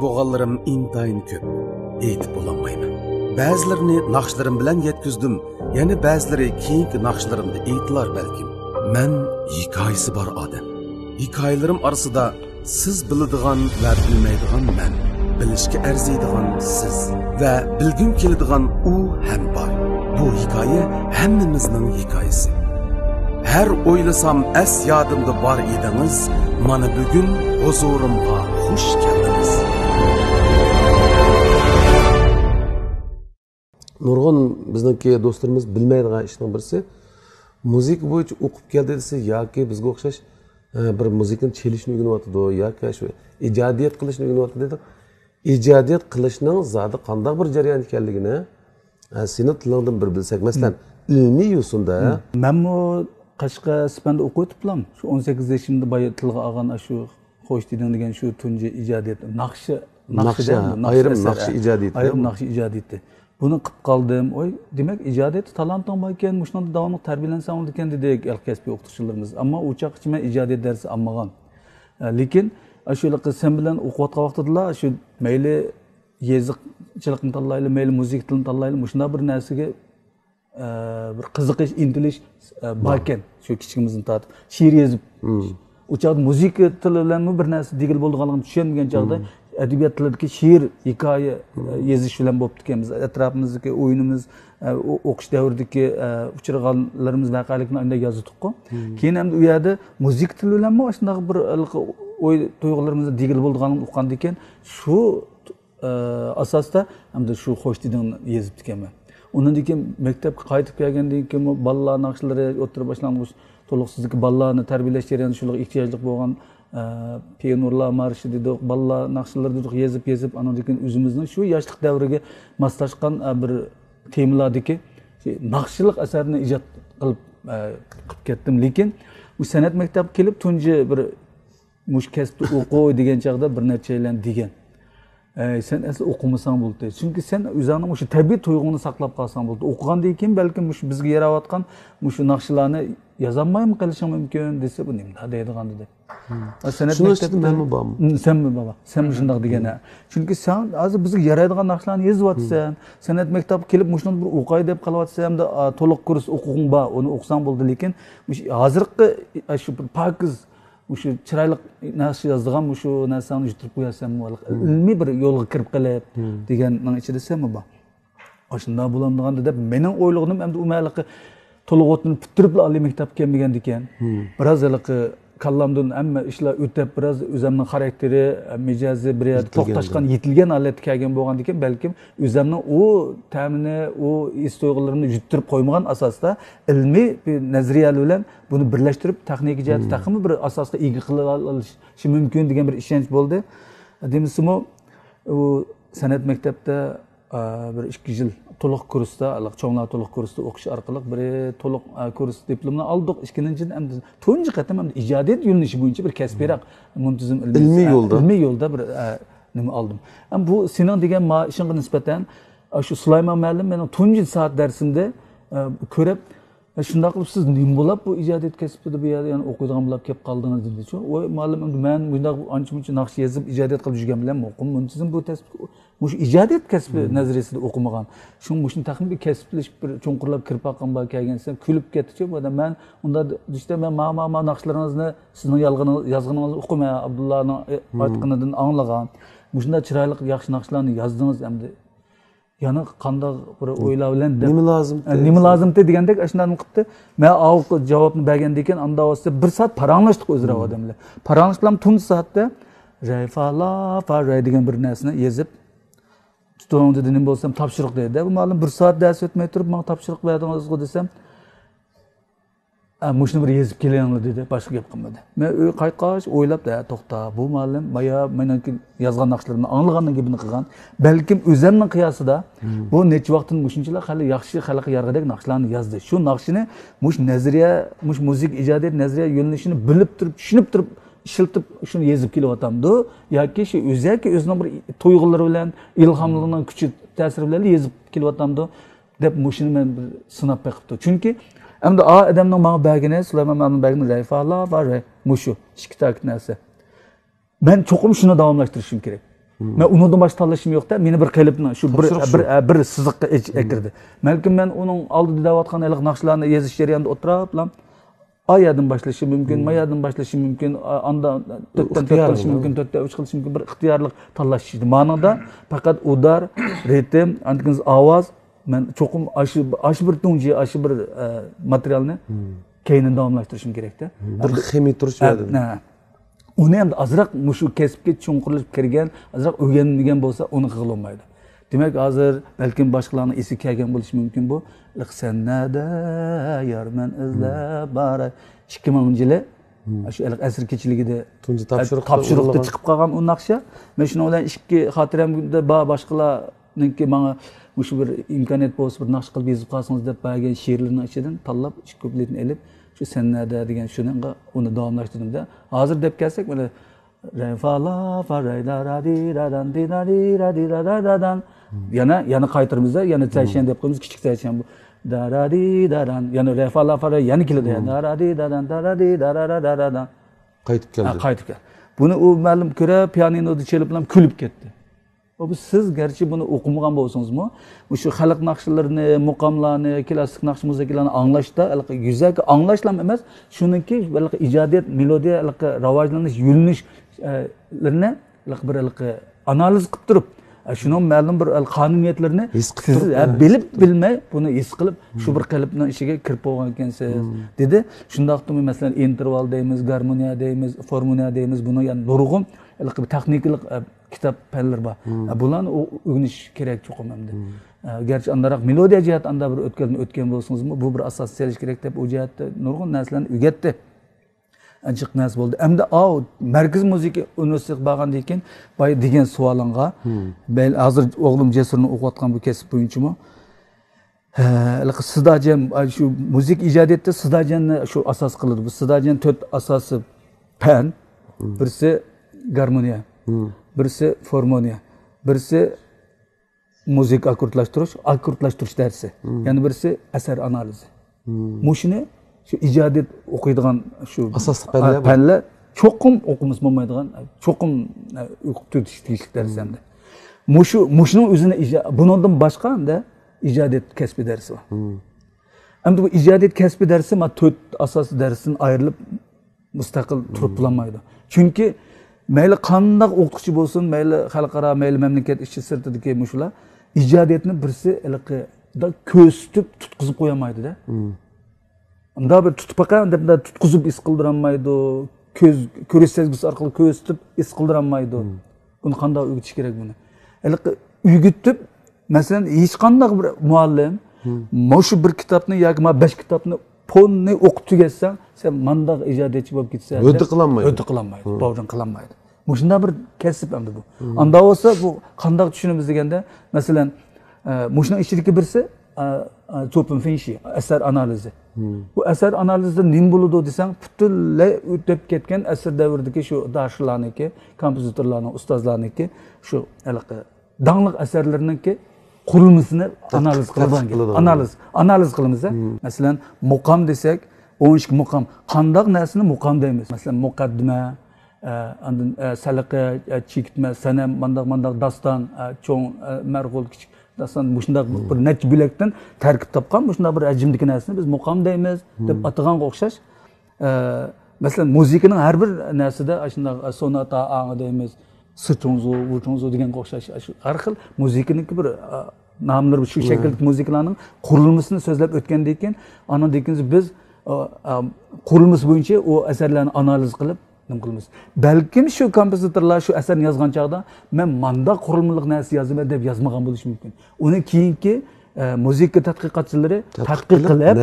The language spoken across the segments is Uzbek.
Boğalarım intayin köp, eğitip olamayman. Bazılarını naqşlarım bilen yetkizdim, yani bazıları keyinki naqşlarımda eğitilar belkim. Men hikayesi var adam. Hikayelerim arasında siz biladigan ve bilmeydigan men, bilishga arziydigan siz ve bilgim keladigan u hem var. Bu hikaye hemmimizning hikayesi. Her oylasam es yadımda var ediniz, mana bugün huzurimga hoş geldiniz. Nurg'un bizniki do'stlarimiz bilmaydigan ishning birisi muzika bo'yicha o'qib keldi desa yoki bizga o'xshash bir muzikani chelishni o'rganyapti yoki shu ijodiyat qilishni o'rganyapti dedik. Ijodiyat qilishning zodi qanday bir jarayon ekanligini seni tilingdan bir bilsak, masalan, ilmiy yo'sinda men bu Qashqa Sipanda o'qib o'tibman. Shu 18 yoshimda boya tilga olgan shu xo'sh degan shu tunji ijodiyat ayrim naqshi ijodiyati. Ayrim naqshi ijodiyati. Bunu qilib qoldim. Oy, demak ijodiyat talanting bor ekan, shunday davomli tarbiyalansam bo'ldi ekan dedik kasbiy o'qituvchilarimiz. Ammo o'choq ichma ijodiyat darsi olmagan. Lekin shularga sen bilan o'qiyotgan vaqtida shu mayli yeziqchilikni tanlayli, mayli muzik tilini tanlayli, shunday bir narsaga bir qiziqish, intilish bor ekan. Shu kichigimizdan tortib she'r yozib. O'choq muzika tili bilan bir narsa digil bo'lganligini tushunmagan chog'da adabiyot tilidagi she'r, hikoya yozish bilan bo'lib ekanmiz. Atrofimizdagi o'yinimiz, o'qish davridagi uchraganlarimiz voqealikni unday yozdik-ku. Keyin ham u yerda muzik tili bilan shunday bir o'y tuyg'ularimiz digil bo'lganligini uqqan ekan, shu asosda hamda shu xo'sh degan yozib ekanman. Ondan keyin maktabga qaytib kelgandan keyin bolalar naqshlari o'tira boshlang'ich to'liqsizlik bolalarni tarbiyalash jarayonida shularga ehtiyojli bo'lgan pionirlar marshi dedik, bolalar naqshlari dedik, yozib, andan keyin o'zimizning shu yoshlik davriga moslashgan bir temalardagi naqshchilik asarini ijod qilib ketdim. Lekin bu san'at maktabiga kelib tunji bir mush kasbni o'qi degan chog'da bir necha yildan degan. Sen asli o'qimasang bo'ldi. Chunki sen o'zingning o'sha tabiiy tuyg'uni saqlab qolsang bo'ldi. O'qigandan keyin balkim bizga yaratayotgan shu naqshlarni yozolmaymi qilishim mumkin desa bu nima deydigan dedi. San'at maktabida senmi baba? Sen shunday degana. Chunki sen hozir bizga yaraydigan naqshlarni yozyapsan. San'at maktabiga kelib shunday bir o'qay deb qolyapsan-da, to'liq kurs o'qig'ing bor, uni o'qisang bo'ldi. Lekin hozirgi shu bir pokiz shu chiroyli narsa yozdigan shu narsani yutirib qo'yasanmi, ilmiy bir yo'lga kirib qolib deganning ichida senmi bor. Shunday bo'lamdiganda deb mening o'ylig'im endi u mayliqi to'liq o'tini bitirib oliy maktabga kelmagan ekan. Biroz kallamdan hamma ishlar o'tib, biroz o'zimning xarakteri, mijozi bir yerda to'xtashgan, yetilgan holatga kelgan bo'lgan ekan, balkim o'zimning u ta'mini, u his tuyg'ularimni yutirib qo'ymagan asosda ilmiy bir nazariyalar bilan buni birlashtirib, texnik jihatdan taqimi bir asosga ega qila olishi mumkin degan bir ishonch bo'ldi. Demisimi, u san'at maktabida bir 2 yil to'liq kursda, cho'nglar to'liq kursda o'qish orqali bir to'liq kurs diplomini oldik. Ikkinchidan ham tunji qatam ham ijodiyat yo'nalishi bo'yicha bir kasbiyroq muntazam ilmiy yo'lda bir nima oldim. Ham bu sening degan ishingga nisbatan shu Sulaymon muallim mening tunji soat darsimda ko'rib, shunday qilib siz nima bo'lib bu ijodiyat kasbida bu yerda o'qiydigan bo'lib kelib qoldingiz dedi. Voy muallim, men bunday ancha-muncha naqsh yozib ijodiyat qilib yurgan bilan o'qim, muntazam bu kasb mush ijodiyat kasbi nazariyasida o'qimagan. Shuni taxmin bir kasblish bir cho'nqirlab kirib qolgan bo'lib kelgansan, kulib ketdi-chi. Men unda işte men ma naqshlaringizni sizning yozganingizni o'qimay Abdullohning aytganidan anglagan. Shunda chiroyli yaxshi naqshlarni yozdingiz endi. Yani qanday bir o'ylar bilan nima lozim degandek shunday qilibdi. Men javobni bergandan keyin anda o'sda 1 soat paranglashdik o'zaro odamlar. Paranglish bilan tun soatda Rayfala Faray degan bir narsani yozib tutonda nima bo'lsam topshiriq dedi. Bu ma'lum 1 soat dars o'tmay turib men topshiriq berdingiz-ku desam, mushni bir yezib kelinglar dedi, boshqa gap qilmadi. Men uy qaytqach o'ylab to'xta, bu muallim meniki yozgan naqshlarimni anglagandan keyin qilgan. Balkim o'zimning qiyosida bu necha vaqtdan mushunchalar hali yaxshi xalqqa yarg'adek naqshlarni yozdi. Shu naqshini mush nazariya, mush muzik ijodiyat nazariya yo'nalishini bilib turib, tushunib turib, ishiltib shuni yezib kelyapamdi yoki shu o'zining bir tuyg'ulari bilan, ilhomligining kuchi ta'siri bilan yezib kelyapamdi deb mushini men bir sinab beqibdi. Chunki endi odamning menga bergani, Sulaymon menga bergani Rayfala va mushu ikki narsa. Men cho'qim shuni davomlashtirishim kerak. Men undan başqa tanlashim yo'q-da. Meni bir qilibni shu bir siziqqa ekirdi. Balkim men uning oldida deyotgan iliq naqshlarni yezish jarayonida o'tirib, ayadan başlashim mumkin, mayadan başlashim mumkin, anda to'rtdan qilishim mumkin, to'rtdan 3 qilishim mumkin, bir ixtiyorlik tanlash edi. Ma'noda faqat udar, ritm, antkiniz ovoz, men cho'qim aşı bir tunji, aşı bir materialni keyin davomlashtirishim kerak-da. Bir ximiy turish berdi. Uni ham azroq mushu kasbga chunqurlashib kirgan, azroq o'rganmagan bo'lsa, uni qila olmaydi. Demak, hozir balkim boshqalarning esi kelgan bo'lishi mumkin bu. Liqsannada yarman izlab baray 2000-yili shu asr kechiligida tunji topshiriqda chiqib qolgan u naqsha. Men shuni bilan ikki xotiramda boshqalarningki menga mushu bir imkoniyat bo'lsa bir naqsh qilib yozib qolsangiz deb bergan she'rlarning ichidan tanlab ikki kupletni elib shu sennada degan shunga uni davomlashtirdimda. Hozir deb kelsak mana Refala faraydaradi dadandidadidadadadan yana qaytirmizda, yana tayshan deb qo'yamiz, kichik tayshan bu. Daradi dadan, yana refala faray yana keladi. Daradi dadan daradi daradadan. Qaytib keldi. Qaytib keldi. Buni u ma'lum ko'ra pianinoda chelib bilan kulib ketdi. Bu siz garchi buni o'qimagan bo'lsangizmi, shu xalq naqshlarini, muqomlarni, klassik naqsh musiqalarni anglashda, yuzaki anglashlam emas, shuningki ijodiyat, melodiya, rivojlanish, yo'linishlarni bir analiz qilib turib, shunun ma'lum bir qonuniyatlarni siz bilib bilmay buni his qilib shu bir qalbning ichiga kirib bo'lgan ekansiz dedi. Shundaqmi masalan interval deymiz, garmoniya deymiz, formoniya deymiz, buni yani nurg'un texnik kitap fanlar bor. Bularni o'rganish kerak cho'qim endi. Garchi andaroq melodiya jihat anda bir o'tgan bo'lsangizmi, bu bir asos selish kerak deb u jihatda nurg'un narsalarni o'rgatdi. Anchiq nas bo'ldi. Endi Markaz musiqa universitetiga borgandan keyin boy degan savolingga, men hozir o'g'lim Jasurni o'qiyotgan bu kasb bo'yichami? Sidajan shu musiqa ijodiyatda sidajanni shu asos qiladi. Bu sidajan 4 asosi fan, birisi garmoniya, birisi formoniya, birisi musiqa akkordlashtirish darsi, yana birisi asar analizi. Mushuni shu ijodiyat o'qiydigan shu asosli fanlar cho'qim o'qimiz bo'lmaydigan, cho'qim o'qib o'tish darslari. Mushuning o'zini bundan boshqa hamda ijodiyat kasbi darsi bor. Endi bu ijodiyat kasbi darsi 4 asosiy darsdan ayrilib mustaqil turib bo'lmaydi. Chunki mayli qanday o'qituvchi bo'lsin, mayli xalqaro, mayli mamlakat ichi sirtidagi mushular ijodiyatni birisi ko'zitib tutqizib qo'yamaydi-da. Unda bir tutib baqa deb tutqizib is qildiranmaydi, ko'rish sezgisi orqali ko'zitib is qildiranmaydi. Buni qanday o'rgatish kerak buni? O'rgatib, masalan, hech qanday bir muallim shu bir kitobni yoki 5 kitobni ponni o'qib tugatsan, sen mandaq ijodiyatchi bo'lib ketsan. O'ti qilolmaydi. Bovdan qilolmaydi. Shunda bir kasb endi bu. Unda bo'lsa bu qanday tushunamiz deganda, masalan, shuning ichidagi birisi Topinfinshi asar analizi. Bu asar analizida nima bo'ladi desang, butunlay o'tib ketgan asr davridagi shu darslarniki, kompozitorlarning, ustozlarniki shu danglik asarlarniki qurilmasini analiz qilamiz. Analiz qilamiz. Masalan, muqom desak, 12 muqom. Qanday narsani muqom deymiz? Masalan, muqaddima, andin salaqa, chekitma, sanam, mandaq daston, cho'ng, marg'ul, kichik daston shunday bir necha bo'lakdan tarkib topgan shunday bir ajimdagi narsani biz muqom deymiz deb ataganga o'xshash. Masalan, musiqining har bir narsida shunday sonata ang'i deymiz, sichunzu, vuchunzu deganga o'xshash har xil musiqining bir nomlar shu shakldagi musiqalarning qurilmasini so'zlab o'tgandan keyin andan keyin biz qurilmasi bo'yicha u asarlarni analiz qilib nima qilamiz? Balkim shu kompozitorlar shu asarni yozgan chaqda men manda qurilmalik narsa yozaman deb yozmagan bo'lishi mumkin. Uni keyingi musiqa tadqiqotchilari tadqiq qilib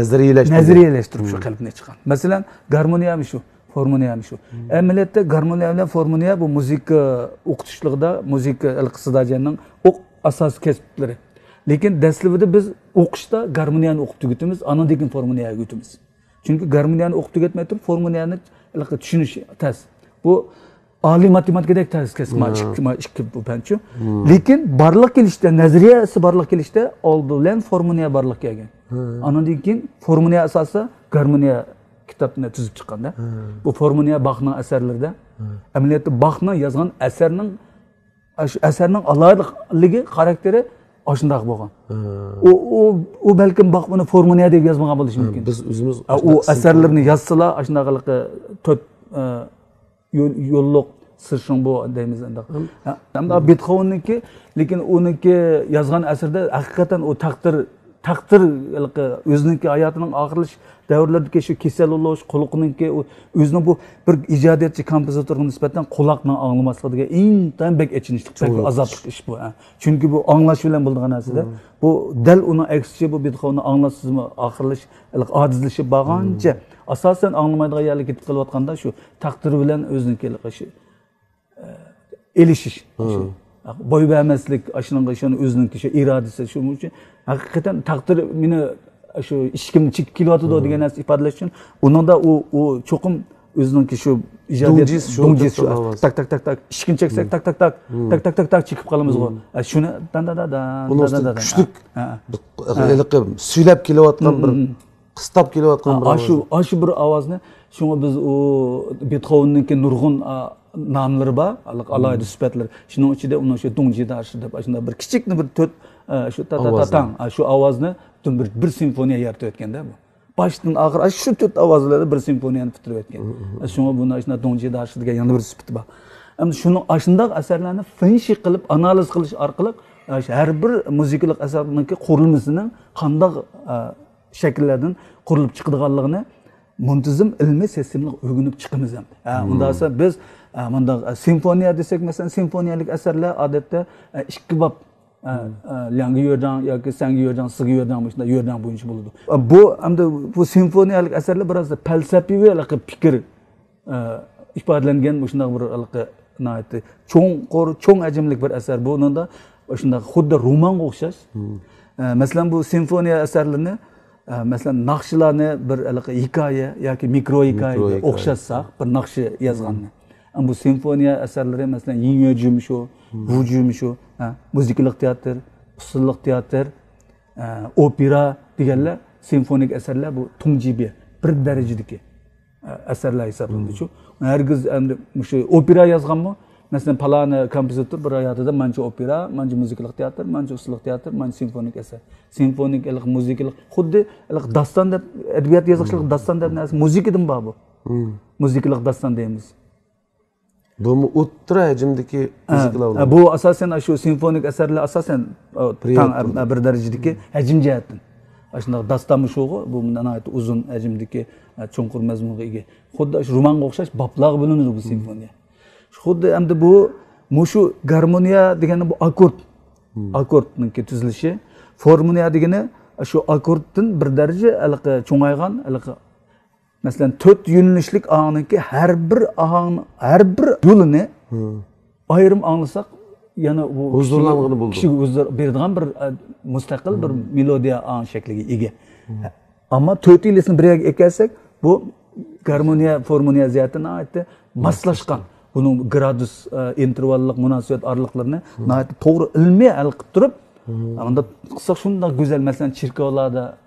nazariyalashtirib shu qalbni chiqqan. Masalan, garmoniya ham shu, formoniya ham shu. Amaliyotda garmoniya bilan formoniya bu musiqa o'qitishligida, musiqa ilqisidajanning asosiy kasblari. Lekin dastlabida biz o'qishda garmoniyani o'qib tugatamiz, andan keyin formoniyaga o'tamiz. Chunki garmoniyani o'qib tugatmay turib formoniyani tushunish tez. Bu oliy matematikadek tez ikki bu fanchu. Lekin barliq kelishda, nazariyasi barliq kelishda oldindan formoniya barliq kelgan. Andan keyin formoniya asosi garmoniya kitobni tuzib chiqqanda. Bu formoniya Bachning asarlarida amaliyotda Bachning yozgan asarning shu asarning alohidaligi xarakteri shundoq bo'lgan. U balkim baq buni formula deb yozmagan bo'lishi mumkin. Biz o'zimiz u asarlarni yozsalar shunaqalikqa to'rt yo'lliq sirshing bu deymiz endi. Hamda Beethovenniki, lekin uniki yozgan asarda haqiqatan u taqdir o'ziniki hayotining oxirlash davrlaridagi shu kasallanish quluqninki o'zining bu bir ijodiyatchi kompozitorga nisbatan quloqni anglamasligiga intan bek echinishli, bek azobli ish bu. Chunki bu anglash bilan bo'lgan narsada, bu dal uning aksicha bu Beethovenni anglasizmi, oxirlash, ojizlashib bo'lgancha asosan anglamaydigan yerga ketib qolayotganda shu taqdir bilan o'ziniki shu elishish. Boy vermeslik, aşının özününki şu iradesi şu için hakikaten takdir meni şu işkim çık kilotu da diye nas ifadeleş için onun da o çokum özününki şu icadiyet dongjiz şu tak işkin çeksek tak çıkıp kalımız o. Şunu dan küçük söylep kilovatkan bir kıstap kilovatkan bir aşı bir avazını şunu biz o Beethoven'ninki nurgun namları var, alaylı süpetler. Şunun içinde onun şu dongji'da aşırı başında bir küçük bir tört şu ta şu avazını bir simfoniya yaratıyor etken de bu. Baştan ahır şu tört avazları bir simfoniyani bitirib etken. Şuna bunu aşında dongji'da aşırı degan yana bir süpeti var. Ama şunun aşında asarlarni finshi qilib analiz qilish orqali har bir muzikalik asarninki qurilmasining qanday shakllardan qurilib chiqadiganligini muntazam ilmiy sistemga o'rganib chiqamiz ham. Undan sonra biz bunda simfoniya desek mesela simfoniyalik asarlar odatda ikki bab yangi yerdan yoki sangi yerdan sigi yerdan boshida yerdan bo'yicha bo'ladi. Bu hamda bu simfoniyalik asarlar biroz falsafiy fikr ifodalangan shunday bir cho'ng ajimlik bir asar. Bu unda shunday xuddi romanga o'xshash. Masalan bu simfoniya asarlarini mesela naqshlarni bir hikoya yoki mikro hikoyaga o'xshatsak, bir naqshi yozganni. Bu simfoniya asarları mesela Yin şu, Wuju şu, müzikalik teatr, usullik teatr, opera deganlar simfonik asarlar bu tungjibi bir darajadagi asarlar hisoblanadi. Shu hergiz endi shu opera yozganmi? Mesela palani kompozitor bir hayotida mancha opera, mancha müzikalik teatr, mancha usullik teatr, mancha simfonik asar. Simfonik müzikalik xuddi daston deb adabiyot yozishlik daston deb narsa muzikadan bor bu. Müzikalik daston deymiz. Bu mu ultra hacimdeki müzikler? Bu asasen şu simfonik eserler asasen bir derecedeki hacim cihetten. Aslında dastanmış o bu bundan ait uzun hacimdeki çonkur mezmunga ega. Xuddi şu romanga o'xshash bablar bilinadi bu simfoniya. Xuddi hamda bu mushu garmoniya degani bu akkordninki tuzilishi, formoniya degani şu akkorddan bir daraja cho'ngaygan mesela 4 yönlüşlük ağınınki her bir yolunu ayrım anlasak yani bu huzurlanğını buldu. Kişi huzur berdiğin bir müstakil bir melodiya ağın şekliga ega. Ama 4 yilesini bir yerga ekelsek bu garmoniya formoniya ziyatına ait maslashgan. Bunun gradus intervallik münasebet araliklarini to'g'ri ilmiy hal qilib turib, unda qilsak shunday go'zal masalan cherkovlarda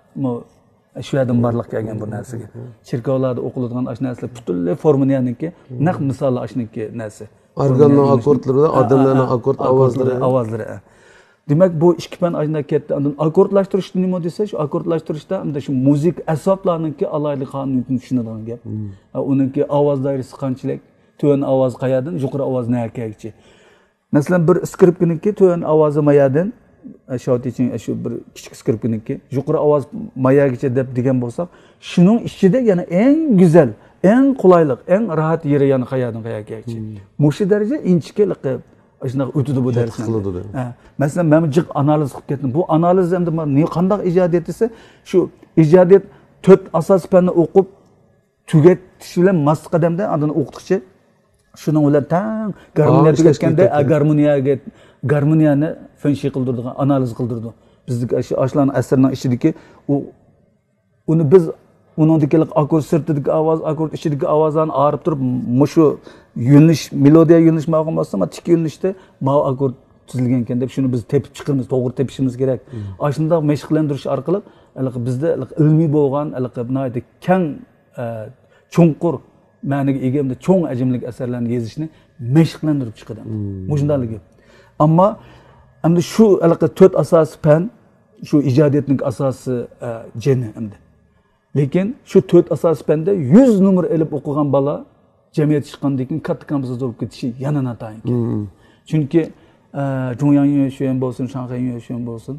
şu yerden barlıq gelgen bu narsaga. Çirkavlarda o'qiladigan ash narsalar butunlay formoniyaniki naq misoli ashniki narsa. Organning akkordlari, odamlarning akkord ovozlari. Demak bu ikki pan ajna ketdi. Undan akkordlashtirish nima desa, shu akkordlashtirishda unda shu muzik asablarniki alayli qonunni tushunadigan gap. Uniki ovoz doirasi qanchalik, to'yin ovoz qayadan, yuqori ovoz naqaychi. Masalan bir skripkaniki to'yin ovozi mayadan şahit için şu bir küçük skriptiniki yukarı avaz mayagacha deb degan bo'lsak, şunun içinde yani en güzel, en kolaylık, en rahat yeri yani qayadan qayagachi. Mushi daraja inchikelik shunaqa o'tdi bu darsni. Masalan, men jiq analiz qilib ketdim. Bu analiz endi ne qanday ijodiyat desa, shu ijodiyat 4 asosiy fanni o'qib tugatish bilan mast qadamda adini o'qituvchi şunun bilan tang garmoniya tugatganda garmoniyani finshi qildirdi, analiz qildirdi. Bizdagi ashlarning asrning ichidagi uni biz uningdagi akkord sirtidagi ovoz, akkord ichidagi ovozlarni arib turib, mushu yo'nalish, melodiya yo'nalish ma'lum bo'lsa, ama tik yo'nalishda ma'lum akkord tuzilgan ekan deb shuni biz tepib chiqamiz, to'g'ri tepishimiz kerak. Ashunda mashqlantirish orqali bizda ilmiy bo'lgan, bunday keng cho'nqur ma'niga ega cho'ng ajimlik asarlarni yozishni mashqlantirib chiqadi. Mushundaligi. Ammo endi shu anaqa 4 asosiy fan, shu ijodiyatning asosi jeni endi. Lekin shu 4 asosiy fanda 100 numar elib o'qigan bola jamiyat chiqqandan keyin katta kompozitor bo'lib ketishi yana natayin. Chunki Jongyang Yuan bo'lsin, Shanghai Yuan bo'lsin,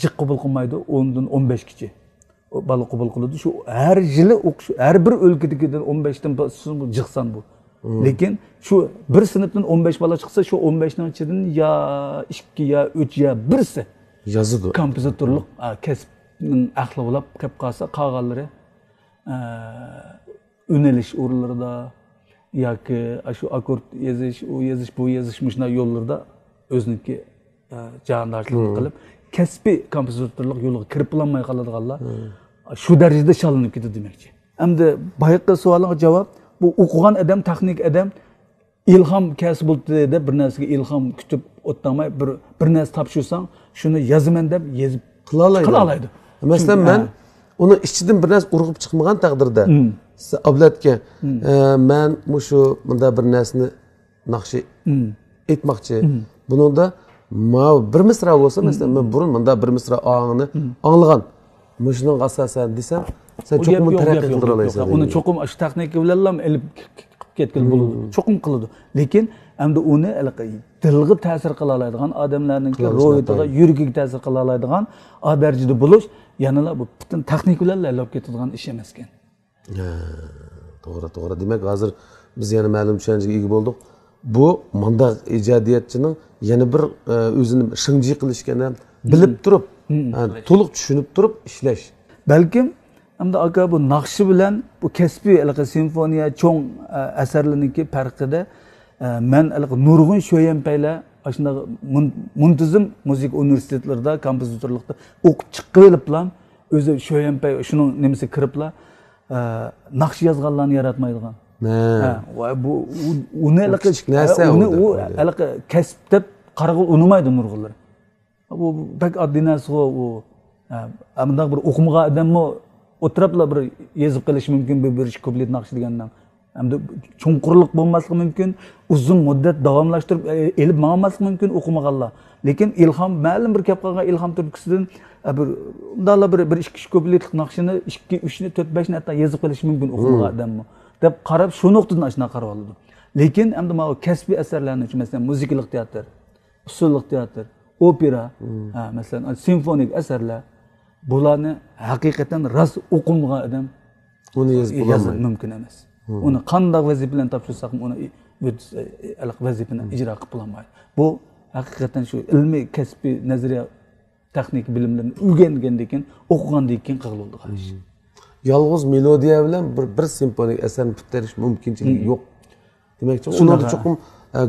jiq qabul qilmaydi 10 dan 15 kichi. Bola qabul qiladi. Shu har yili o'qish, har bir o'lkadagidan 15 dan jiqsan bu. Lekin shu bir sinfdan 15 bola chiqsa, shu 15 ning ichidan ya 2 ya 3 ya birsi yozadi. Kompozitorlik kasbning ahli bo'lib qolib qolsa, qolganlari unilish o'rinlarida yoki shu akkord yozish, u yozish, bu yozish shunday yo'llarda o'ziniki jamoatchilik qilib, kasbiy kompozitorlik yo'liga kirib olmay qoladiganlar shu darajada shalinib ketdi demakchi. Endi boyaqi savolga javob, bu o'qigan odam, texnik odam ilhom kasb bo'ldi deb bir narsaga ilhom kutib o'tmay bir narsa topshirsang, shuni yozaman deb yozib qila oladi. Masalan, men uni ichidan bir narsa urg'ib chiqmagan taqdirda ablatga men shu bunda bir narsani naqshi aytmoqchi. Buningda bir misra bo'lsa, masalan, men burun bunda bir misra og'ini anglagan. Mushuning asosan desam, sen cho'qim taraqqi qildira olaysan. Uni cho'qim shu texnika bilan ham elib ketgan bo'ladi. Cho'qim qiladi. Lekin endi uni dilga ta'sir qila oladigan odamlarning ro'yitiga, yuragiga ta'sir qila oladigan darajada bo'lish yanada bu butun texnika bilan olib ketadigan ish emas ekan. To'g'ri. Demak, hozir biz yana ma'lum tushunchaga ega bo'ldik. Bu manda ijodiyatchining yana bir o'zini shinji qilishgan bilib turib, to'liq tushunib turib ishlash. Balkim hamda aka bu naqshi bilan bu kasbiy simfoniya cho'ng asarlarningki farqida men nurg'un sho'yampaylar shunda muntazam musiqa universitetlarida kompozitorlikda o'qib chiqqilib bilan o'zi sho'yampay shuning nimasi kiriblar naqsh yozganlarni yaratmaydigan. Bu uni kasb deb qarag'ul unmaydi nurg'unlar. Bu pek oddiy narsa u. Amdaq bir o'qimagan odammi o'tiriblar bir yezib qilish mumkin bir kuplet naqsh degandan. Hamda chunqurlik bo'lmasligi mumkin, uzun muddat davomlashtirib elib ma'lumotlik mumkin o'qimaganlar. Lekin ilhom ma'lum bir gap qilgan ilhom turkisidan bir undala bir ikki kupletlik naqshini 2 3 ni 4 5 ni hatta yezib qilish mumkin o'qimagan odammi deb qarab shu nuqtadan ashuna qarab oldi. Lekin hamda mana kasbiy asarlarni, masalan, muzikalik teatr, usullik teatr, opera, masalan, simfonik asarlar, bularni haqiqatan rost o'qilmagan odam uni yozib mumkin emas. Uni qanday vazifa bilan topshirsak, uni vazifani ijro qilib olmaydi. Bu haqiqatan shu ilmiy kasbiy nazariya texnik bilimlarni o'rgangandan keyin, o'qigandan keyin qilib qolish. Yolg'iz melodiya bilan bir simfonik asarni bitirish mumkinchiligi yo'q. Demakchi, ularga cho'qim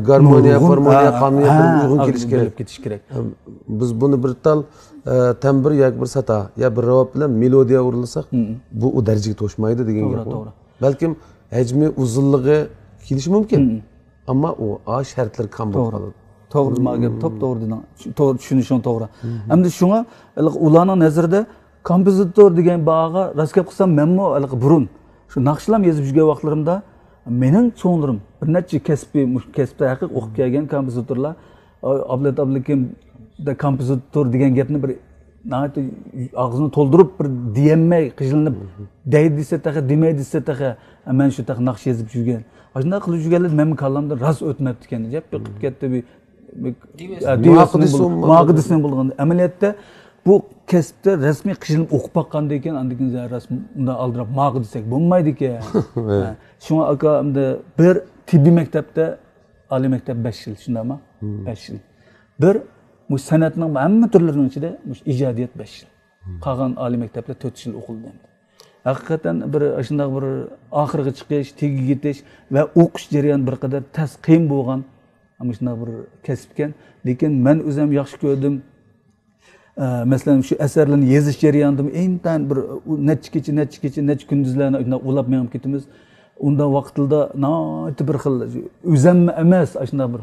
garmoniya, formoniya, qonuniya uygun kelish kerak. Biz buni bir tal tambir yoki bir sata ya bir ravob bilan melodiya urilsak, bu u darajaga to'shmaydi degan gap. Balkim hajmi uzunligi kelishi mumkin, ammo u shartlar kam bo'lib qoladi. To'g'ri, ma'gap to'g'ri deding. To'g'ri tushunishing to'g'ri. Endi shunga ularning nazarida kompozitor degan bag'ga raskab qilsam, menmi burun shu naqshlar yozib yurgan vaqtlarimda mening cho'nglarim bir necha kasbda haqiq o'qib kelgan kompozitorlar Ablat Ablakim da kompozitor degan gapni bir og'zini to'ldirib bir deyolmay qijilinib deydi desa taqa demay desa taqa men shu taqa naqsh yozib yurgan. Shunday qilib yurganlar men kallamda rost o'tmabdi ekan deb qilib ketdi bir muaqidisini bo'lgan. Amaliyotda bu kasbda rasmiy qijilinib o'qib baqqandan keyin andikin rasmiy undan aldirab ma'qid desak bo'lmaydi ekan. Shunga aka bir tibbiy maktabda oliy maktab 5 yil, shundaymi? 5 yil. Bir bu san'atning hamma turlarining ichida ijodiyat 5 yil. Qolgan oliy maktabda 4 yil o'qildi. Haqiqatan bir shunday bir oxirga chiqish, tegi yetish va o'qish jarayoni bir qadar qiyin bo'lgan, ammo shunday bir kasb ekan. Lekin men o'zim yaxshi ko'rdim. Masalan, shu asarlarni yozish jarayonida intan bir necha kunduzlarni ulab menib ketamiz. Unda vaqtida no'ti bir xil o'zim emas, shunday bir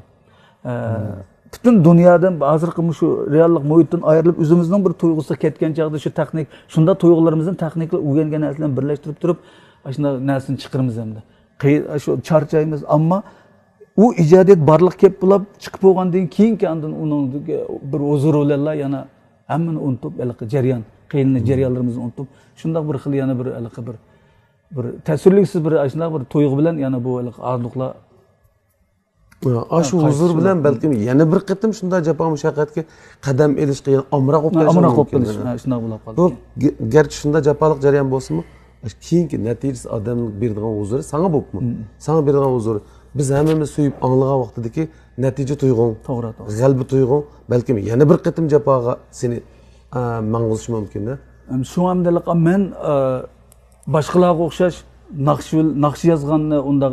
butun dunyodan hozirgi shu reallik muhitdan ayrilib o'zimizning bir tuyg'usi ketgan chog'da shu texnik, shunda tuyg'ularimizni texniklar o'rgangan narsalarni birlashtirib turib, shunday narsani chiqaramiz hamda. Shu charchaymiz, ammo u ijodiyat barliq kelib bo'lib chiqib bo'lgandan keyingi andin uning bir o'zurlar yana hammani unutib jarayon qiyin jarayonlarimizni unutib shundoq bir xil yana bir bir ta'sirliksiz bir shunaqa bir to'yg'i bilan yana bu arduqlar shu huzur bilan balkim yana bir qitim shunday jafo mushaqqatga qadam ilishga omroq bo'lib qolish shunaqa bo'lib qoldi. Bu garchi shunda jafoliq jarayon bo'lsinmi, keyingi natijasi odamning beradigan huzuri sana bo'libmi? Sana beradigan huzuri biz hammamiz suyib anglagan vaqtidagi natija tuyg'un, to'g'ri. g'albi tuyg'un, balkim yana bir qitim jafoga seni mang'izishi mumkin-da. Shu hamdalik men boshqalarga o'xshash naqsh yozganni unda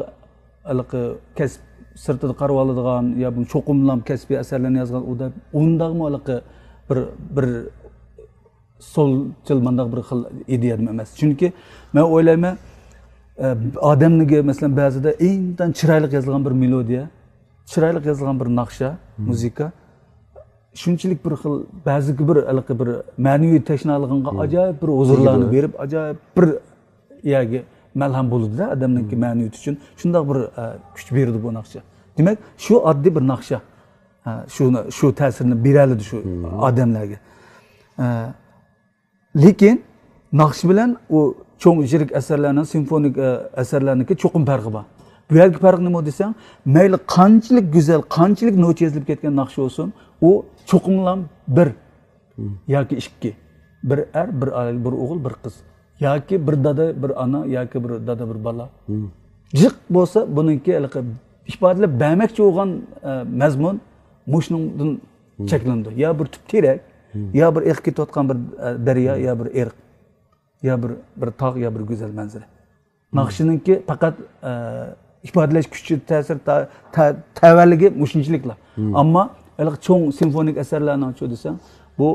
kasb sirtida qarab oladigan yo bu cho'qimlam kasbiy asarlarni yozgan undaqmi bir so'lchil mandaq bir xil ideya emas. Chunki men o'ylayman odamniga masalan ba'zida eng chiroyli yozilgan bir melodiya, chiroyli yozilgan bir naqsha, muzika shunchalik bir xil ba'ziki bir ma'naviy tashnalig'inga ajoyib bir huzurlarni berib, ajoyib bir yagi malham bo'ldi-da odamning ma'naviyati uchun. Shundoq bir kuch berdi bu naqsha. Demak, shu oddiy bir naqsha shu ta'sirni beradi shu odamlarga. Lekin naqsh bilan u cho'ng yirik asarlarning, simfonik asarlarniki cho'qim farqi bor. Bu yergi farq nima desang, mayli qanchalik go'zal, qanchalik nocha yozilib ketgan naqsh bo'lsin, u cho'qimlam bir yoki ikki, bir bir ayol, bir o'g'il, bir qiz, yoki bir dada, bir ana, yoki bir dada, bir bola. Jiq bo'lsa, buningki ifodalab bermoqchi bo'lgan mazmun mushundan cheklandi. Ya bir tub terak, ya bir erk ketayotgan bir daryo, ya bir erk, ya bir tog', ya bir go'zal manzara. Naqshininki faqat ifodalash kuchi, ta'sir, tavalligi mushunchiliklar. Ammo cho'ng simfonik asarlarni ochib desang, bu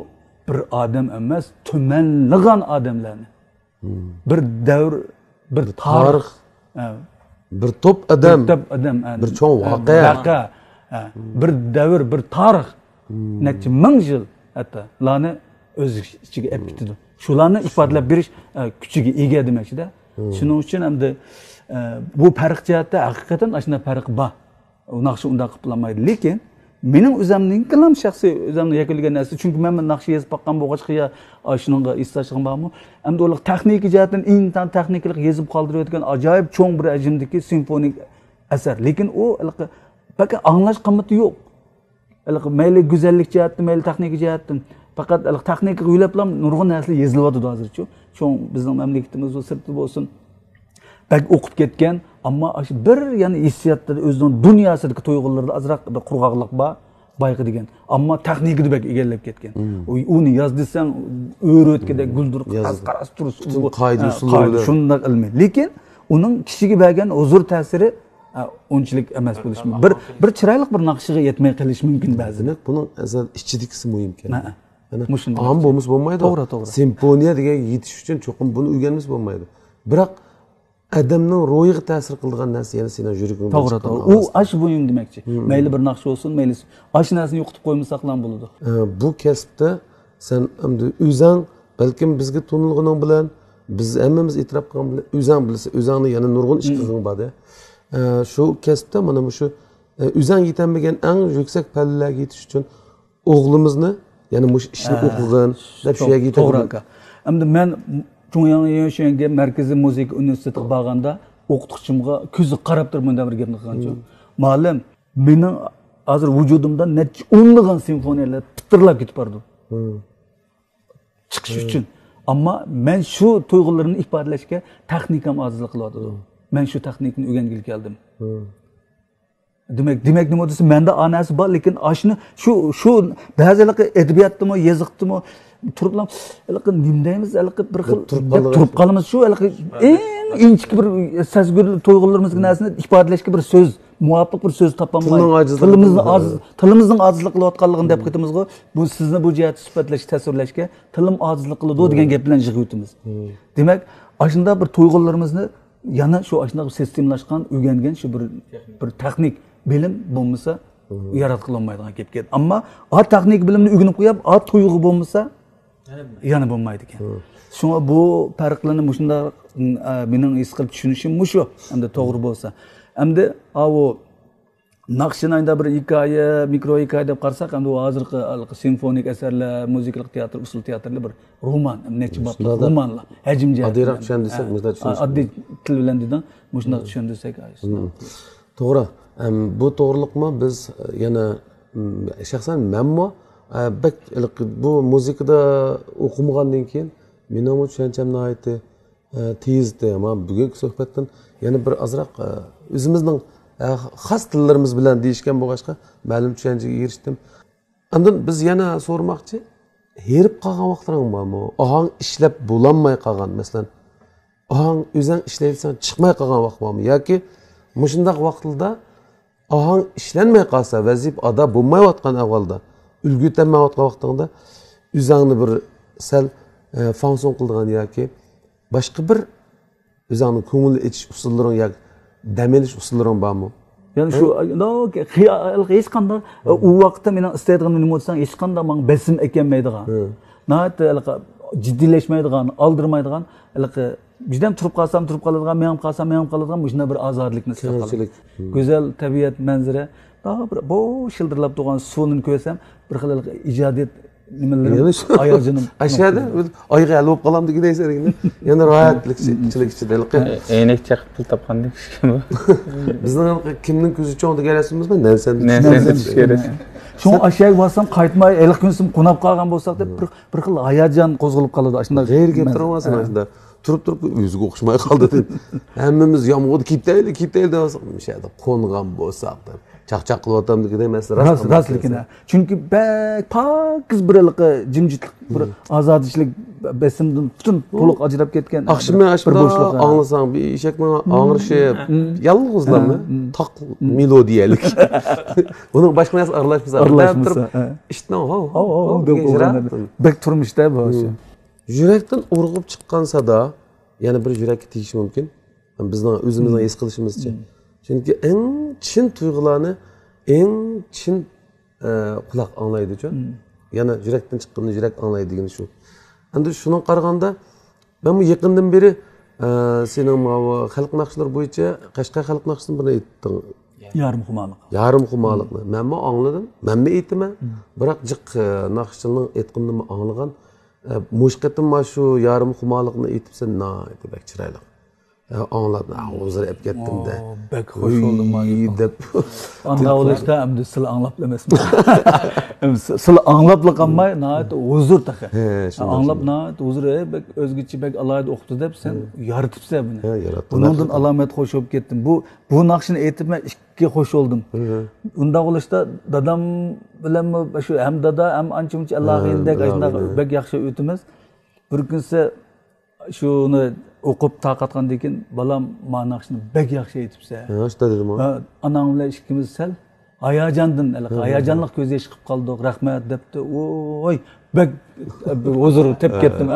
bir odam emas, tumanligan odamlarni. Bir davr, bir tarix, bir top adam, bir cho'ng voqea, bir davr, bir tarix, necha ming yil hatto ularni o'z ichiga olib ketadi. Shularni ifodalab berish kuchiga ega demakchi-da. Shuning uchun hamda bu farq jihatda haqiqatan ashuna farq bor. U naqshi unda qilolmaydi. Lekin mening o'zimning qilam shaxsiy o'zimni yakunlagan narsa, chunki men naqsh yozib baqqan bo'lg'achqa shunga istashim bormi? Hamda ular texnik jihatdan eng texniklik yozib qoldirayotgan ajoyib cho'ng bir hajmdagi simfonik asar. Lekin u faqat anglash qimmati yo'q. Mayli go'zallik jihatdan, mayli texnik jihatdan faqat texnik o'ylablam nurg'un narsalar yozilyapti hozircha. Cho'ng bizning mamlakatimiz va sirti bo'lsin. Bak o'qib ketgan, ammo bir yana hissiyotda o'zining dunyosidagi to'yg'ularda azroq bir qurg'oqlik bor, bayqi degan. Ammo texnikni bak egallab ketgan. Uni yoz desang, o'rotgidek guldir qarasib tursiz. Qoida usullar shunday ilmiy. Lekin uning kishiga bergan huzur ta'siri unchalik emas bo'lishi mumkin. Bir chiroyli bir naqshiga yetmay qolish mumkin ba'zida. Buning asal ichidagisi muhim ekan. Am bo'lmas bo'lmaydi. To'g'ri. Simfoniya degan yetish uchun cho'qim buni o'rganmas bo'lmaydi. Biroq odamning ro'yiga ta'sir qiladigan narsa yana sening yuragingda. To'g'ri. U ash buyum demakchi. Mayli bir naqsh bo'lsin, mayli ash narsani yo'qitib qo'ymasak ham bo'ladi. Bu kasbda sen endi o'zing balkim bizga tunilganing bilan biz hammamiz e'tirof qilgan bilan o'zing bilsa, o'zingni yana nurg'un ish qilgan bor-da. Shu kasbda mana shu o'zing yetamagan eng yuksak pallalarga yetish uchun o'g'limizni ya'ni mush ishni o'qigan deb shu yerga yetib. To'g'ri aka. Endi men Chungyang Markaziy muzika universitetiga borganda o'qituvchimga ko'zi qarab turib bunday bir gapni qilgancha. Ma'lum, mening hozir vujudimda necha o'nlagan simfoniyalar titirlab ketib bordi. Chiqish uchun. Ammo men shu tuyg'ularni ifodalashga texnikam ojizlik qilyapti. Men shu texnikani o'rgangil keldim. Demak nima desa, menda onasi bor, lekin ashni shu ba'zilar adabiyotdimi, yoziqdimi turiblam, nimdaymiz, bir xil turib qolamiz. Shu eng inchki bir sezgir tuyg'ularimizga narsani ifodalashga bir so'z, muvofiq bir so'z topolmaymiz. Tilimizning ojizlik qilayotganligini deb ketamizku. Bu sizni bu jihatda sifatlash, tasvirlashga tilim ojizlik qiladi degan gap bilan yig'ib o'tamiz. Demak, ashunda bir tuyg'ularimizni yana shu ashunday sistemlashgan, o'rgangan shu bir texnik bilim bo'lmasa yaratib olmaydigan gap keldi. Ammo texnik bilimni o'rganib qo'yib, tuyg'u bo'lmasa yana bo'lmaydi ekan. Shunga bu farqlarni shunda mening his qilib tushunishim shu. Endi to'g'ri bo'lsa. Endi u Naqshinayda bir hikoya, mikro hikoya deb qarasak, endi u hozirgi simfonik asarlar, muzikalik teatr, usul teatrlar bir roman, necha bobli romanlar, hajmga. Oddiyroq tushundirsak, bizlar tushunsak. Oddiy til bilan dedim, shunday tushundirsak. To'g'ri. Bu to'g'rilikmi biz yana shaxsan menmi bu muzikada o'qimagandan keyin mening tushunchamni aytdi tezdi. Ama bugungi suhbatdan yana bir azroq o'zimizning xas tillarimiz bilan deyishgan bo'lg'achqa ma'lum tushunchaga erishdim. Undan biz yana so'ramoqchi, herib qolgan vaqtlaring bormi? Ohang ishlab bo'lolmay qolgan, masalan, ohang o'zing ishlaysan chiqmay qolgan vaqt bormi? Yoki mushundaq vaqtlarda ohang ishlanmay qolsa, vazif ada bo'lmayotgan avvalda, ulgutolmayotgan vaqtingda o'zingni bir sal fonksiyon qiladigan yoki boshqa bir o'zingni ko'ngilni ichish usullaring yoki dam olish usullaring bormi? Yani şu hech qanday u vaqtda men istaydiganim nima bo'lsa, hech qanday men besim ekanmaydigan. Nahayat jiddiylashmaydigan, aldirmaydigan, bizdan turib qolsam turib qoladigan, men ham qolsam men ham qoladigan shunday bir ozorlikni his qildim. Go'zal tabiat manzara, bu shildirlab turgan suvni ko'rsam, bir xil ijodiyat nimalar hayajonim. Aşağıda oyga alib qolam degidaysan endi. Yana rohatlikchilik ichida. Eynek chaqib pul topgandek ishmi? Bizning kimning ko'zi cho'ngda kelasizmizmi? Nansan kerak. Şu aşağıya bassam qaytmay, eliq kunsim qonab qolgan bo'lsak deb bir xil hayajon qo'zg'alib qoladi. Shunda g'ayr gap turmasin shunda. Turib o'ziga o'xshamay qoldi deb. Hammamiz yomg'irda ketaylik deb o'saqmishadi. Qo'ngan bo'lsak deb. Chaqchaq qilyaptam degan emas, rostligina. Chunki pokiz bir jimjitlik, bir ozodchilik besimdan butun to'liq ajrab ketgan. Axshima anglasang bir eshakning angrishi yolg'izlarmi? Taq melodiyalik. Uning boshqa narsa aralashmasa, ishdan deb o'ylanadi. Bek turmushda bu. Yurakdan urg'ib chiqqan sada, yana bir yurakka tegishi mumkin. Bizning o'zimizning his qilishimizcha. Çünkü en chin tuyg'ularni en chin quloq anglaydi-ku. Yana yurakdan chiqqanini yurak anglaydi degani shu. Endi shuni qaraganda men bu yaqindan beri sening xalq naqshlari bo'yicha Qashqar xalq naqshlarini bir aytding. Yarim xumolikni. Men bu angladim. Men mi aytdim? Biroq jiq naqshchining aytganini anglagan. Mushqatim shu yarim xumolikni aytibsan, na deb chiroyli. Anladım. Huzur hep gittim de. Bek hoş oldum deb. Anda oluşta hem de sıla anlap demesmi. Sıla anlapla qanmay, nahayat huzur taqa. Anlap nahayat huzur bek özgüçi bek alayda oqtu deb sen yaratıpsa buni. Bundan alamet hoş olub ketdim. Bu naqshini aytib men ikki hoş oldum. Unda oluşta dadam bilan shu hem dada hem ancha-muncha Allohingdek ashunday bek yaxshi o'timiz. Bir kunsa shuni o'qib taqatgandan keyin balam ma'naqshini bek yaxshi aytibsa. Shunday dedim. Anam bilan ikkimiz sal hayajondan, hayajonliq ko'z yosh chiqib qoldik. Rahmat debdi. Voy, bek huzur tep ketdim.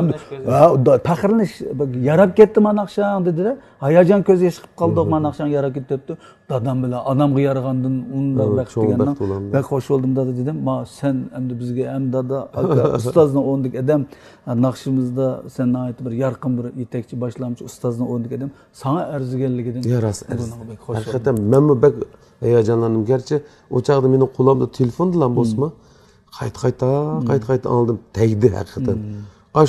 Faxrlanish yarab ketdi ma'naqshang dedilar. Hayajon ko'z yosh chiqib qoldik, ma'naqshang yarab ketdi debdi. Dadam bilan anamga yaragandan unda bek degandan bek xo'sh bo'ldim dada dedim. Ma sen endi bizga ham dada ustozning o'rniga adam naqshimizda sen aytib bir yarqin bir yetakchi boshlamchi ustozni o'rniga adam sana arziganligidan yarasi. Haqiqatan men bu bek hayajonlandim. Gerçi o çağda mening qo'limda telefon bilan bo'lsa, qayta aldım. Tegdi haqiqatan.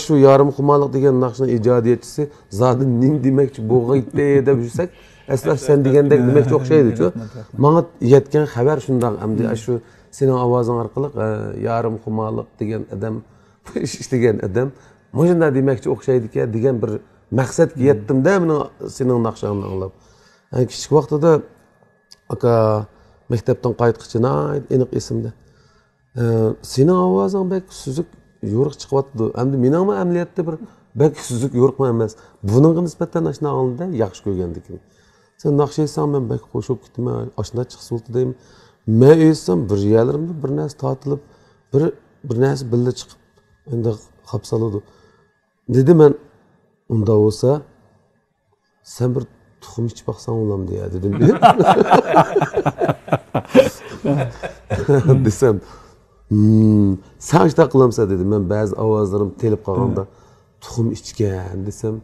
Shu yarim xumolik degan naqshning ijodiyatchisi zodi nim demakchi bo'g'aydi deb yursak, aslan sen degandek demakchi o'xshaydi-ku. Menga yetgan xabar shundan, endi shu sening ovozing orqali yarim xumolik degan odam, ishlagan odam mana demakchi o'xshaydi-ku degan bir maqsadga yetdim-da mening sening naqshingni anglab. Kichik vaqtida aka maktabdan qaytqichina aniq esimda. Sening ovozing bek suzuk yo'riq chiqyapti. Endi mening amaliyotda bir bek suzuk yo'riqman emas. Buningga nisbatan ashuna anglarda yaxshi ko'rgandikim. Sen naqshaysan men bek qo'shib ketdim. Ashuna chiqsa bo'ldi deyman. Men esam bir yerlarimda bir narsa tortilib, bir narsa billa chiqib endi qapsaladi. Dedi men unda bo'lsa sen bir tuxum ichib baqsan olam deya dedim. Desem sen işte qılamsa dedim. Ben bazı ovozlarim telib qolganda tuxum ichgan desem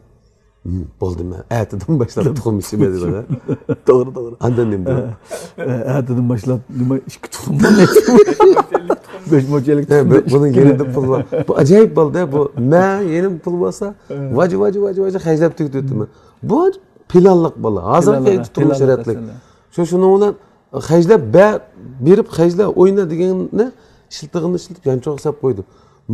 Bo'ldi men aytidan boshlab tuxum ichmaydi dedi. To'g'ri. Andan endi. Ertadan boshlab nima ikki tuxumdan 5 mo'ljallik Buning yerida pul bor. Bu ajoyib bo'ldi. Bu men yenim pul bo'lsa, vaji hajlab tugitdim. Bu planliq bola. Hozirgi turmush sharoitlik. Shuning bilan hajlab berib hajlab o'yna deganni shiltig'ini shiltib yanchoq hisob qo'ydi.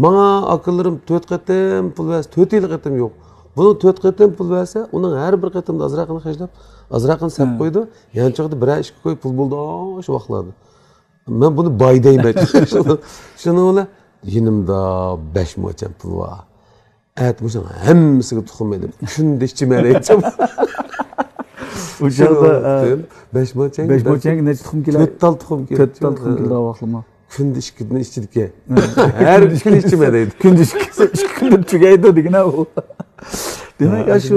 Menga akallarim 4 qatim pul versa, 4 yil qatim yo'q. Buni 4 qatim pul versa, uning har bir qatimda azroqini hajlab, azroqini hisob qo'ydi. Yanchoqda bir ishga qo'yib pul bo'ldi, shu vaqtlarda. Men buni boy deyman. Shuning bilan yinimda 5 mo'cham pul bor. Aytmoqchim hammasiga tuxum edib, kunda ichmayman aytdim. O'shada 5 mo'chang necha tuxum keladi? 4 tal tuxum keladi. 4 tal tuxum keladi vaqtma. Kunda 2 kun ichidiki. Har kun ichmaydi. Kunda 2 kunda tugaydi degan u. Demak, shu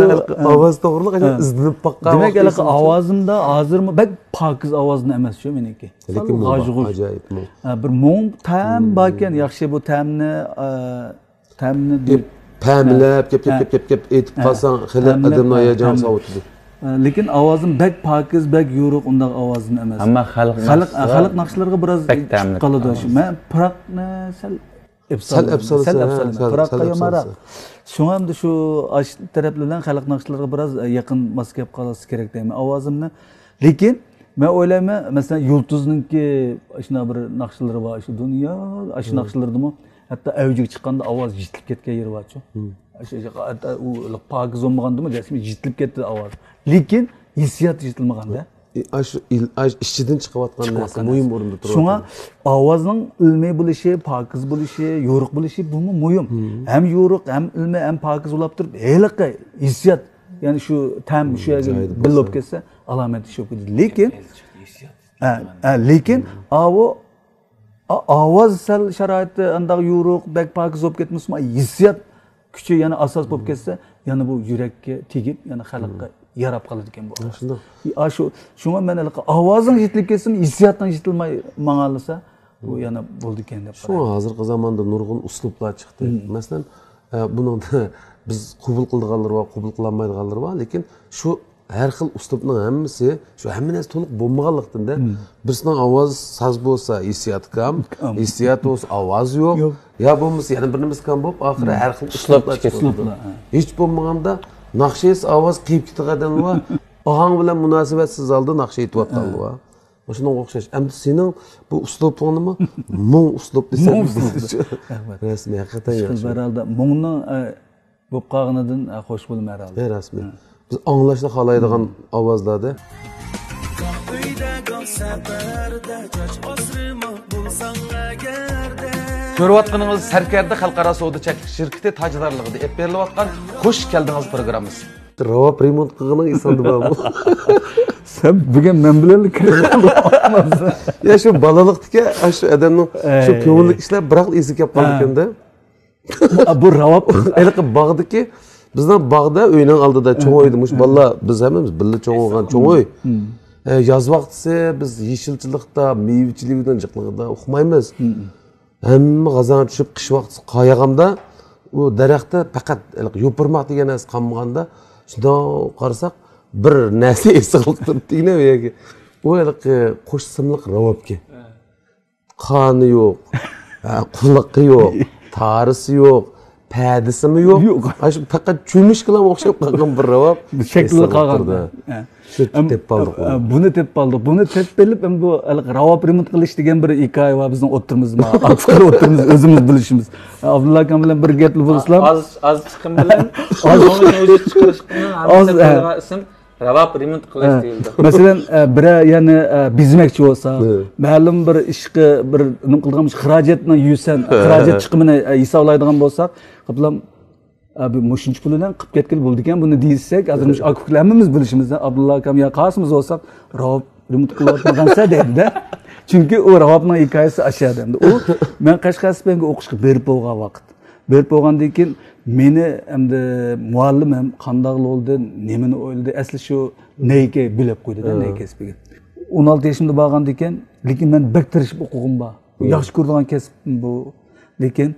ovoz to'g'riliq izlanib baqqan. Demak, anaqa ovozimda hozirmi bak pokiz ovozini emas shu meniki. Lekin bu ajoyib. Bir mung ta'm bor ekan, yaxshi bu ta'mni ta'mlab kep aytib qolsang, xili odamni hayajon sovutdi. Lekin ovozim bak pokiz, bak yo'ruq undaq ovozim emas. Ammo xalq naqshlarga biroz qoladi shu. Men Praqni sal Praqqa yo'maroq. Shunga ham shu ash taraflardan xalq naqshlarga biroz yaqin mos kelib qolishi kerak deyman ovozimni. Lekin men o'ylayman, masalan, Yulduzninki shuna bir naqshlari bor, shu dunyo, shu naqshlardimi hatto avjiga chiqqanda ovoz jitlib ketgan yeri bor-ku. Hatta u pokiz bo'lmagandimi, rasmiy jitlib ketdi ovoz. Lekin hissiyot jitilmaganda. Shu ichidan chiqayotgan narsa muhim o'rinda turadi. Shunga ovozning ilmiy bo'lishi, pokiz bo'lishi, yo'riq bo'lishi bu muhim. Ham yo'riq, ham ilmiy, ham pokiz bo'lib turib, heliqi hissiyot, ya'ni shu ta'm shu yerga bilib ketsa, alomati shu. Lekin ovoz sal sharoiti andaq yo'riq, bak pokiz bo'lib ketmasa, hissiyot kuchi yana asos bo'lib ketsa, yana bu yurakka tegib, yana xalqqa yarab qoladi ekan bu. Shunga men ovozing yetilib ketsin, hissiyotdan yetilmay mang'alasa, bu yana bo'ldi ekan deb. Shu hozirgi zamonda nurg'un uslublar chiqdi. Masalan, buningda biz qabul qilganlar va qabul qilolmaydiganlar bor, lekin shu har xil uslubning hammasi, shu hamma narsa to'liq bo'lmaganlikdan-da, birisining ovoz soz bo'lsa, hissiyot kam, hissiyot bo'lsa, ovoz yo'q, yo bo'lmasa yana bir nimasi kam bo'lib, oxiri har xil uslublar chiqadi. Hech bo'lmaganda naqshes ovoz qiyib ketgan va ohang bilan munosabatsiz holda naqsh aytayotgan va shunga o'xshash. Endi sening bu uslubingni mung uslub desang, rasmiy haqiqatan yaxshi. Herhalde mungning bo'lib qolganidan xo'sh bo'lmaydi herhalde. Rasmiy. Biz anglashni xohlaydigan ovozlarda Ko'rayotganingiz Sarkarda xalqaro savdo cheklik shirkati tajdorligida ep berilayotgan Xush keldingiz programmasi. Ravab remont qilganing esimda bormi? Sen bugun men bilan kirmoqmisiz? Ya shu bolalikdagi shu odamning shu ko'ngillik ishlar biroq esi kelib qoldi ekanda. Bu ravab aniq bog'diki bizning bog'da uyning oldida cho'ng o'ydimush bolalar biz hammamiz birga cho'ng o'ygan cho'ng o'y. Yoz vaqtisi biz yeshilchilikda, mevchilikdan jiqligida uxmaymiz. Hamma g'azan tushib qish vaqti qayag'anda u daraxtda faqat yo'pirmoq degan narsa qolmaganda shunda qarasak bir narsa esiqlik turibdi yoki u qo'sh simliq ravobga qoni yo'q, quliqi yo'q, tarisi yo'q, padisimi yo'q. Shu faqat cho'mishkala o'xshab qolgan bir ravob shakli qolganda. Buni tep oldik. Buni tep bilib, bu ravab remont qilish degan bir hikoya va bizning o'ttirimizmi, fikr o'ttirimiz, o'zimiz bilishimiz. Abdulla akam bilan bir gapli bo'lsam, az chiqim bilan o'zi chiqarish bilan ism ravab remont qilish deyildi. Masalan, biri yana bizmakchi bo'lsa, ma'lum bir ishga bir nima qilganmiz, xarajatni yuysan, xarajat chiqimini hisoblaydigan bo'lsak, qiblam abi mushunch pulidan qilib ketgan bo'ldi ekan buni deysak, hozir mush akuklarimiz bilishimizdan Abdulla akam ya qasimiz bo'lsak, ravab remont qilayotgansa deydi-da. Chunki u ravabning hikoyasi ashada. U men Qashqadaryoga o'qishga berib bo'lgan vaqt. Berib bo'lgandan keyin meni hamda muallimim qandoq bo'ldi, nimani o'yladi, asli shu neyga bilib qo'ydi-da, ney kasbiga. 16 yoshimda bo'lgandan keyin, lekin men bek tirishib o'qig'im bor. Yaxshi ko'rgan kasbim bu. Lekin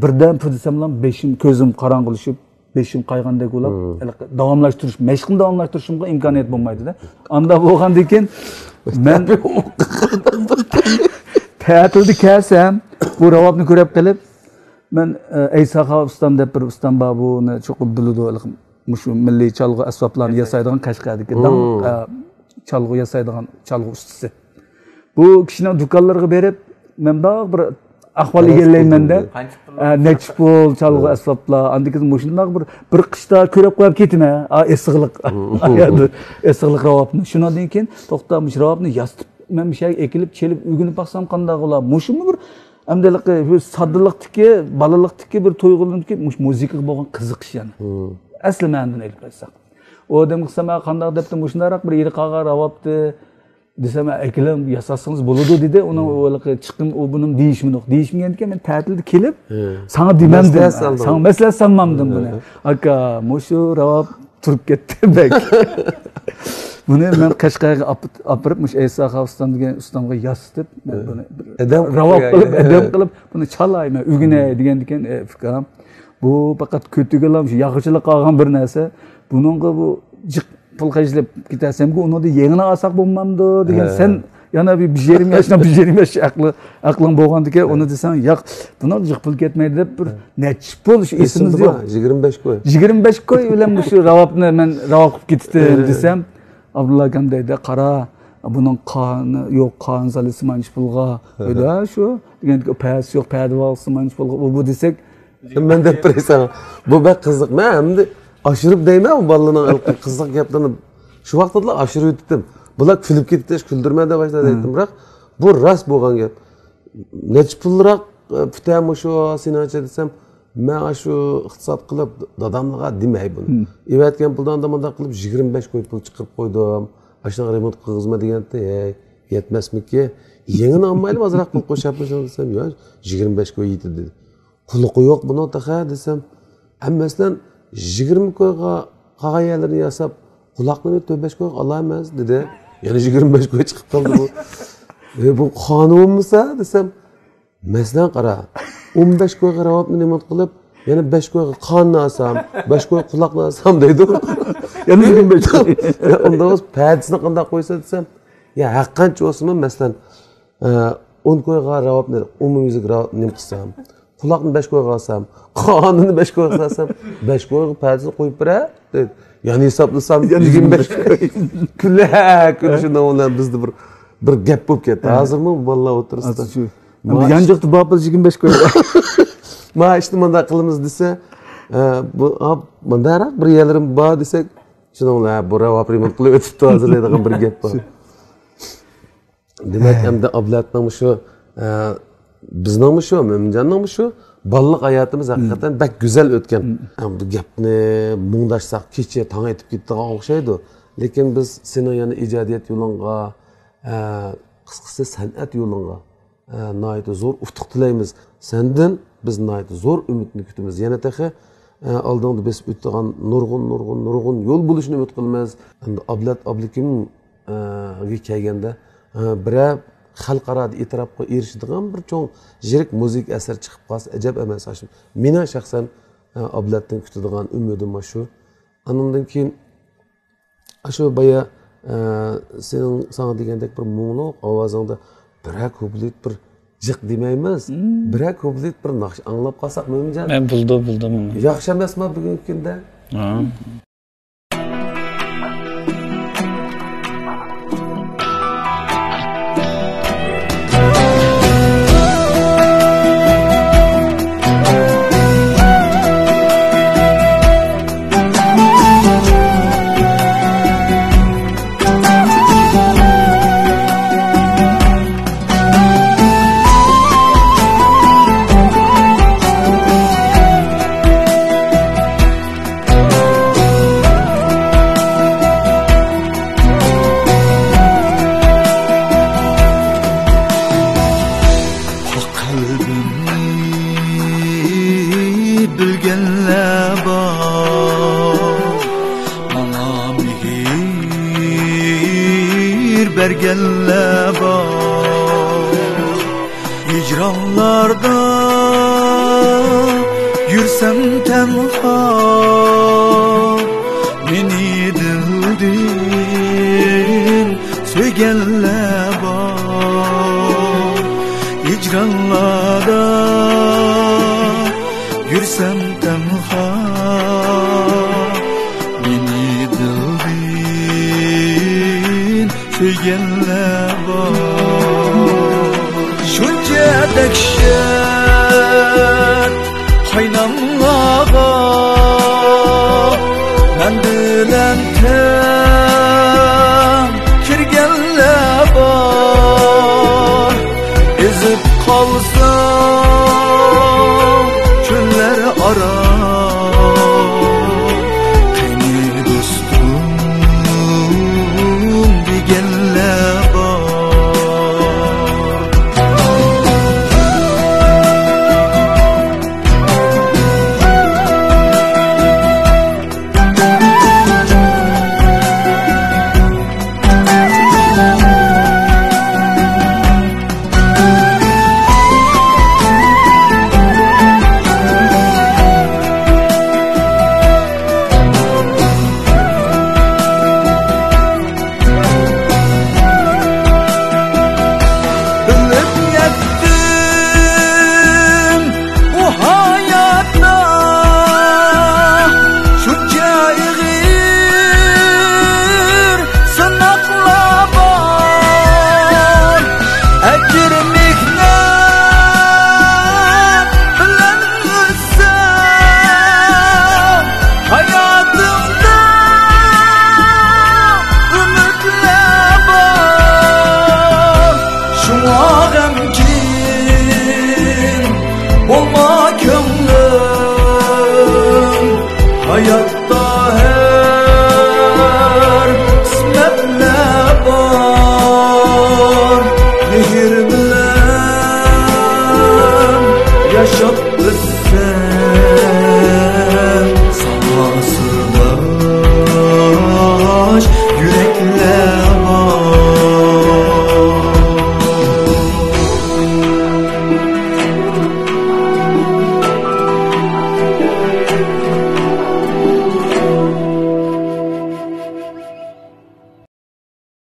birdan pudisam bilan beshim ko'zim qorong'ilashib beşim qaygandek bo'lib, davomlashtirish, mashqni davomlashtirishimga imkoniyat bo'lmaydi-da. Anda bo'lgandan keyin men ta'tilda kelsam, bu ravobni ko'rib qilib, men Aysa ustam deb bir ustam bor, buni cho'qib biladi, shu milliy chalg'u asboblarni yasaydigan Qashqardagi chalg'u yasaydigan chalg'u ustasi. Bu kishining do'konlariga berib, men bir ahvol egallayman-da. Necha pul chalg'u asboblar, andikin mushundoq bir qishda ko'rib qo'yib ketma, issiqlik. Issiqlik ravobni. Shundan keyin to'xtamış ravobni yastib, men bir şey ekilib, chelib, uyg'unib baqsam qanday bo'lar? Mushumi bir amdaliqi, balalıqdagi, balalıqdagi bir to'yg'ulimdagi muzikaga bo'lgan qiziqish yana. Asli ma'nodan elib qo'ysak. O odam qilsam, qanday debdi, mushundaroq bir yeri qag'ar ravobni desem ekilim yasasanız buludu dedi. Ona öyle çıkın o bunun değişmeyken men ta'tilda kelib sana dememdim. Sana mesele sanmamdım bunu. Aka muşu ravab turib ketdi bek. Bunu men Qashqarga apirib mush Aysa Xavstan degan ustamga yasitib men buni ravab qilib buni chalayman ugine degan fikrim. Bu faqat kötügelam shu yog'chilik qolgan bir narsa. Buningga bu pul qajlab ketasamki uni da yengini alsak bo'lmamdi degan sen yana bir 20 yaş aqling bo'lgandikan uni desang yo'q buni jiq pul ketmaydi deb bir necha pul shu esimizda yo'q 25 ko'y 25 ko'y bilan shu ravobni men ravob qilib ketdim desam Abdulla akam deydi qara buning qoni yo'q qon zalisi manch pulga o'da shu degan pas yo'q padvalsi manch pulga bu desak men deb tursan bu bak qiziq men endi aşırıp değme o balının kızlık yaptığını şu vaxtda aşırı ütüdüm. Bular kulib ketdi, güldürmeye de başladı ettim. Bırak bu rast bo'lgan gap. Necha pulroq putam shu senancha desam, men shu iqtisod qilib dadamga demay buni. Evatgan puldan da munda qilib 25 ko'y pul chiqarib qo'ydim. Ashuna remont qilg'izma deganda, yetmasmiki? Yengini olmaylik, ozroq pul qo'shapmiz desam, yo'q, 25 ko'y yetdi dedi. Quluqi yo'q buni taqa desam, hammasidan 20 ko'yga qag'ayalarini yasab, quloqni 5 ko'y olamiz dedi. Yana 25 ko'y chiqib qoldi bu. Bu qonunmisa desam, masalan qara, 15 ko'yga ravobni remont qilib, yana 5 ko'yga qonni olsam, 5 ko'y quloqni olsam deydi. Yana 25 ko'y. Unda o'z padisini qanday qo'ysa desam, ya haqqancha o'smi masalan 10 ko'yga ravobni umumiy ravobni qilsam, quloqni 5 ko'yga olsam, qonini 5 ko'yga olsam, 5 ko'yga padisini qo'yib beray dedi. Yani hesaplasam 25 külle şundan olan bizde bir gap bo'lib ketdi. Hozirmi vallahi o'tiribdi. Yanjiqni bopil 25 ko'y. Ma işte manda qilamiz desa, bu mandaroq bir yerlarim bor desak, shundan bu ravob remont qilib o'tibdi hozirlaydigan bir gap bor. Demak, hamda ablatning shu bizning shu, Mo'minjonning shu balliq hayotimiz haqiqatan bak go'zal o'tgan. Bu gapni mungdashsaq kecha tong aytib ketdigan o'xshaydi. Lekin biz seni yana ijodiyat yo'lingga, qisqasi san'at yo'lingga nihoyatda zo'r utuq tilaymiz. Sendan biz nihoyatda zo'r umidni kutamiz. Yana taxi oldingda besib o'tgan nurg'un yo'l bo'lishini umid qilamiz. Endi Ablakim ga kelganda birab xalqaro e'tirofga erishadigan bir cho'ng yirik muzik asar chiqib qolsa ajab emas. Meni shaxsan Ablatdan kutadigan umidim shu. Andan keyin shu boya sening sana degandek bir muңлuq ovozingda birak ko'plik bir jiq demaymiz. Birak ko'plik bir naqsh anglab qolsak Mo'minjon. Men buldim. Yaxshi emasmi bugungi kunda? Yürsem tenha meni dilden söygenler var hicranlarda yürsem tenha meni dilden söygenler var şunca dehşet kaynanlağa men bilen tem kirgenler var ezip kalsam çöller ara beni dostum degenler var hayatta her kısmetle var mehir bilen yaşat bizi